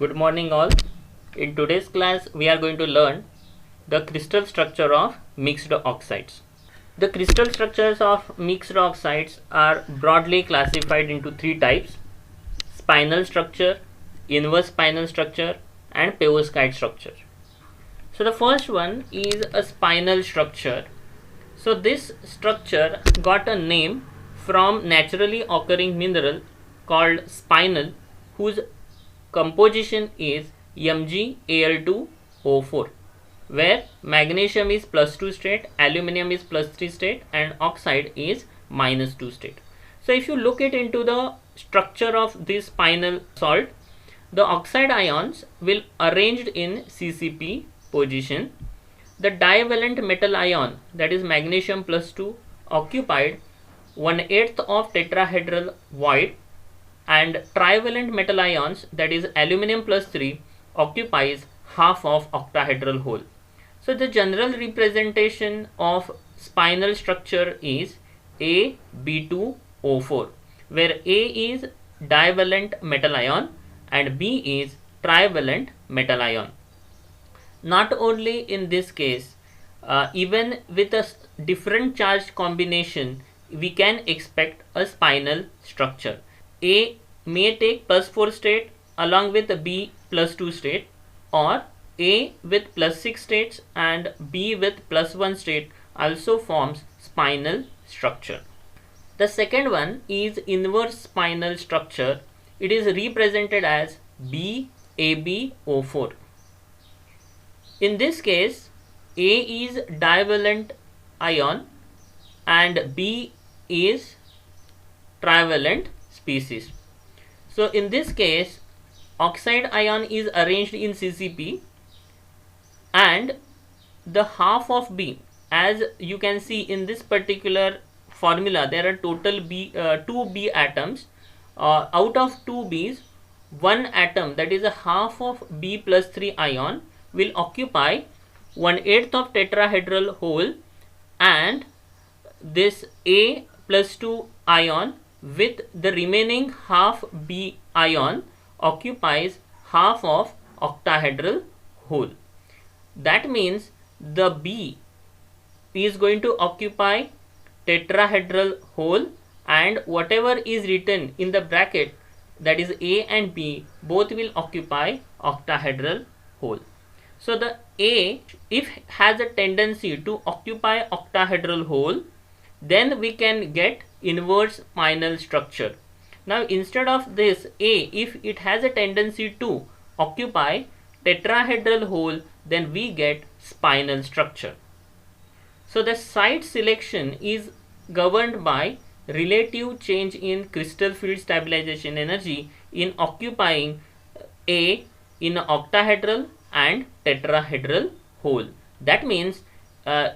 Good morning all. In today's class we are going to learn the crystal structure of mixed oxides. The crystal structures of mixed oxides are broadly classified into three types: spinel structure, inverse spinel structure and perovskite structure. So the first one is a spinel structure. So this structure got a name from naturally occurring mineral called spinel, whose composition is MgAl2O4, where magnesium is +2 state, aluminum is +3 state and oxide is -2 state. So if you look it into the structure of this spinel salt, the oxide ions will arranged in CCP position. The divalent metal ion, that is magnesium +2, occupied 1/8 of tetrahedral void, and trivalent metal ions, that is aluminum +3, occupies half of octahedral hole. So the general representation of spinel structure is AB2O4, where A is divalent metal ion and B is trivalent metal ion. Not only in this case, even with a different charge combination, we can expect a spinel structure. A may take +4 state along with B +2 state, or A with +6 states and B with +1 state also forms spinel structure. The second one is inverse spinel structure. It is represented as BAbO4. In this case, A is divalent ion and B is trivalent species. So in this case, oxide ion is arranged in CCP, and the half of B, as you can see in this particular formula, there are total two B atoms. Out of two B's, one atom, that is a half of B +3 ion, will occupy 1/8 of tetrahedral hole, and this A +2 ion with the remaining half B ion occupies half of octahedral hole. That means the B is going to occupy tetrahedral hole, and whatever is written in the bracket, that is A and B, both will occupy octahedral hole. So the A, if has a tendency to occupy octahedral hole, then we can get inverse spinel structure. Now instead of this A, if it has a tendency to occupy tetrahedral hole, then we get spinel structure. So the site selection is governed by relative change in crystal field stabilization energy in occupying A in octahedral and tetrahedral hole. That means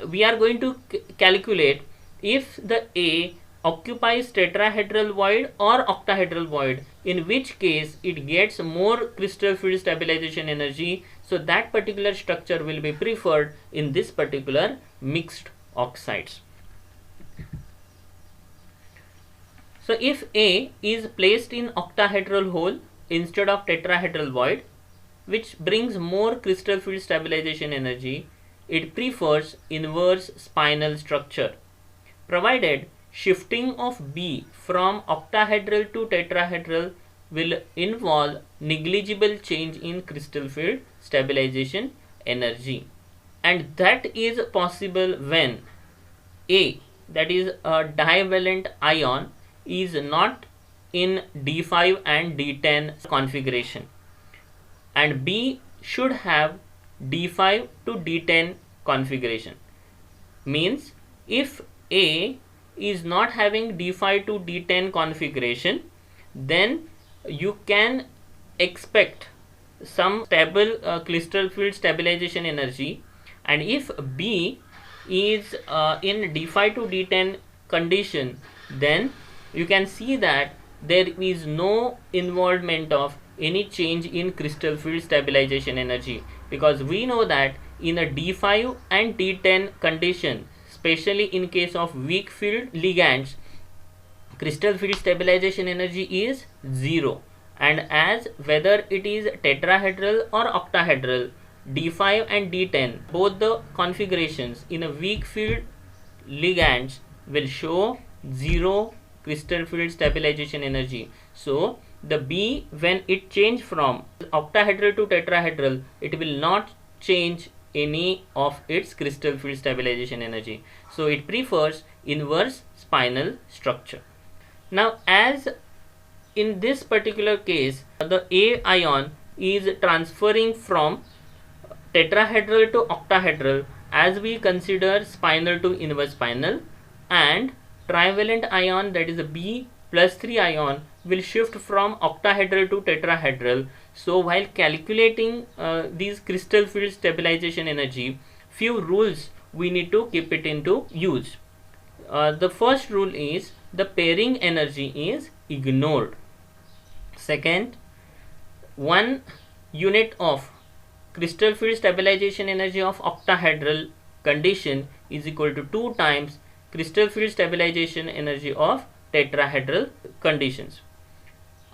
we are going to calculate if the A occupies tetrahedral void or octahedral void, in which case it gets more crystal field stabilization energy. So that particular structure will be preferred in this particular mixed oxides. So if A is placed in octahedral hole instead of tetrahedral void, which brings more crystal field stabilization energy, it prefers inverse spinel structure, provided shifting of B from octahedral to tetrahedral will involve negligible change in crystal field stabilization energy. And that is possible when A, that is a divalent ion, is not in D5 and D10 configuration, and B should have D5 to D10 configuration. Means if A is not having D5 to D10 configuration, then you can expect some stable crystal field stabilization energy, and if B is in D5 to D10 condition, then you can see that there is no involvement of any change in crystal field stabilization energy, because we know that in a D5 and D10 condition, especially in case of weak field ligands, crystal field stabilization energy is 0, and as whether it is tetrahedral or octahedral, D5 and D10, both the configurations in a weak field ligands will show zero crystal field stabilization energy. So the B, when it change from octahedral to tetrahedral, it will not change any of its crystal field stabilization energy. So it prefers inverse spinel structure. Now as in this particular case, the A ion is transferring from tetrahedral to octahedral as we consider spinal to inverse spinal, and trivalent ion, that is a B plus 3 ion, will shift from octahedral to tetrahedral. So while calculating these crystal field stabilization energy, few rules we need to keep it into use. The first rule is the pairing energy is ignored. Second, 1 unit of crystal field stabilization energy of octahedral condition is equal to 2 times crystal field stabilization energy of tetrahedral conditions.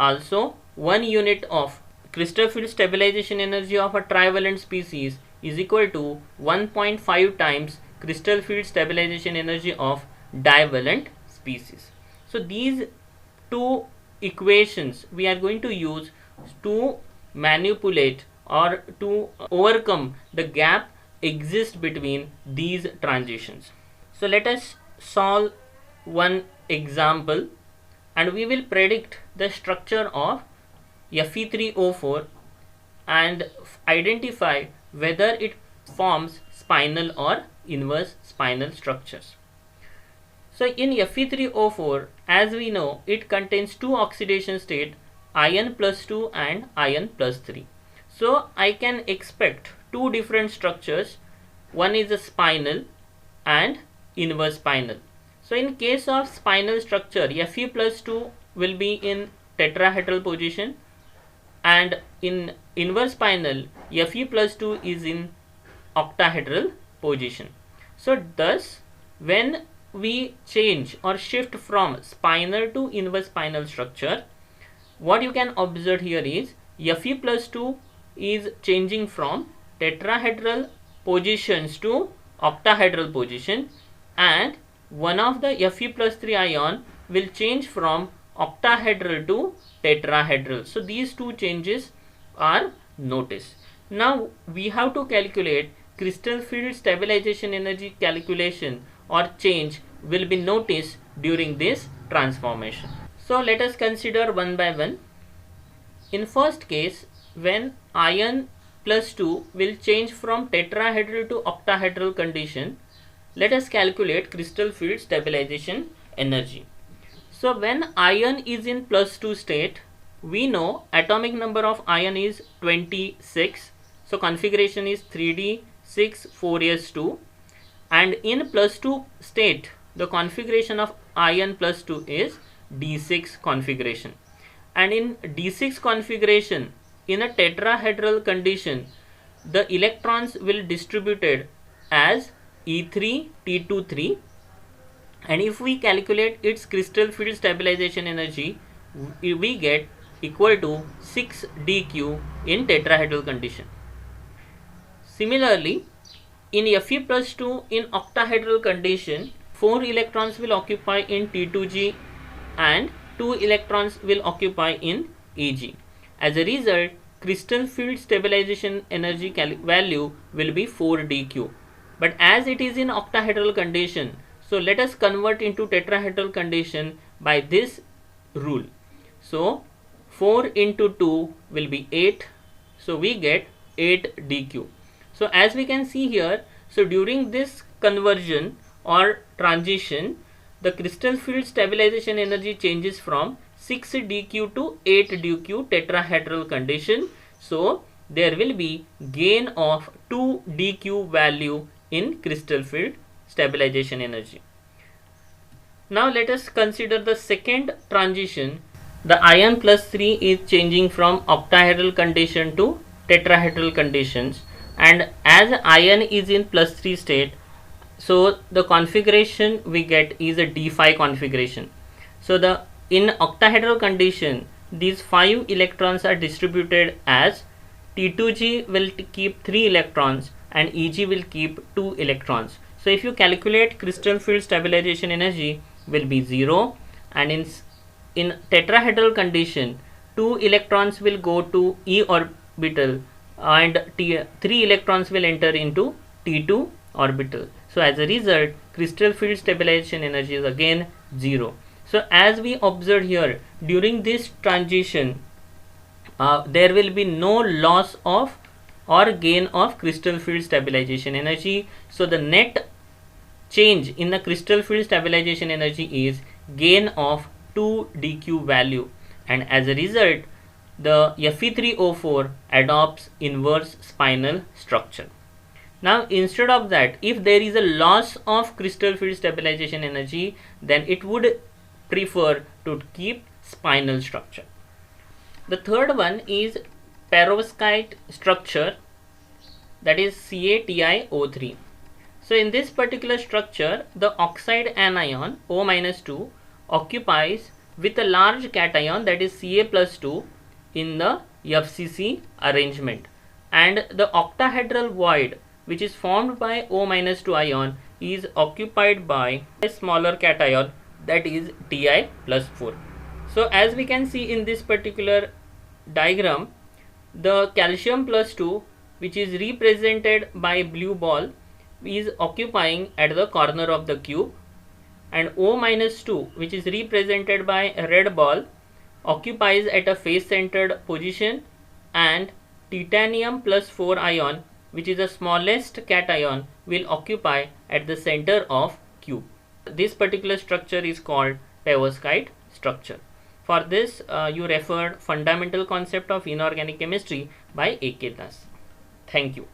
Also, 1 unit of crystal field stabilization energy of a trivalent species is equal to 1.5 times crystal field stabilization energy of divalent species. So these two equations we are going to use to manipulate or to overcome the gap exist between these transitions. So let us solve one example and we will predict the structure of Fe3O4 and identify whether it forms spinal or inverse spinal structures. So in Fe3O4, as we know, it contains two oxidation states, iron plus 2 and iron plus 3. So I can expect two different structures. One is a spinal and inverse spinal. So in case of spinal structure, Fe plus 2 will be in tetrahedral position, and in inverse spinal, Fe plus 2 is in octahedral position. So thus, when we change or shift from spinal to inverse spinal structure, what you can observe here is Fe plus 2 is changing from tetrahedral positions to octahedral position, and one of the Fe plus 3 ion will change from octahedral to tetrahedral. So these two changes are noticed. Now we have to calculate crystal field stabilization energy calculation or change will be noticed during this transformation. So let us consider one by one. In first case, when iron plus 2 will change from tetrahedral to octahedral condition, let us calculate crystal field stabilization energy. So when iron is in plus 2 state, we know atomic number of iron is 26. So configuration is 3d6 4s2, and in plus 2 state the configuration of iron plus 2 is d6 configuration, and in d6 configuration in a tetrahedral condition the electrons will distributed as E3 T23, and if we calculate its crystal field stabilization energy, we get equal to 6 dq in tetrahedral condition. Similarly, in Fe plus 2 in octahedral condition, 4 electrons will occupy in T2g and 2 electrons will occupy in Eg. As a result, crystal field stabilization energy value will be 4 dq. But as it is in octahedral condition, so let us convert into tetrahedral condition by this rule. So 4 into 2 will be 8. So we get 8 dq. So as we can see here, so during this conversion or transition, the crystal field stabilization energy changes from 6 dq to 8 dq tetrahedral condition. So there will be gain of 2 dq value in crystal field stabilization energy. Now let us consider the second transition. The iron plus 3 is changing from octahedral condition to tetrahedral conditions, and as iron is in plus 3 state, so the configuration we get is a d5 configuration. So the in octahedral condition, these 5 electrons are distributed as T2G will keep 3 electrons and EG will keep 2 electrons. So if you calculate crystal field stabilization energy will be 0, and in tetrahedral condition 2 electrons will go to E orbital and 3 electrons will enter into T2 orbital. So as a result, crystal field stabilization energy is again 0. So as we observed here, during this transition there will be no loss of or gain of crystal field stabilization energy. So the net change in the crystal field stabilization energy is gain of 2 dq value, and as a result the Fe3O4 adopts inverse spinel structure. Now instead of that, if there is a loss of crystal field stabilization energy, then it would prefer to keep spinel structure. The third one is perovskite structure, that is CaTiO3. So in this particular structure, the oxide anion O-2 occupies with a large cation, that is Ca+2, in the FCC arrangement, and the octahedral void which is formed by O-2 ion is occupied by a smaller cation, that is Ti+4. So as we can see in this particular diagram, the calcium +2, which is represented by blue ball, is occupying at the corner of the cube, and O-2, which is represented by a red ball, occupies at a face centered position, and titanium +4 ion, which is the smallest cation, will occupy at the center of cube. This particular structure is called perovskite structure. For this you referred Fundamental Concept of Inorganic Chemistry by A.K. Das. Thank you.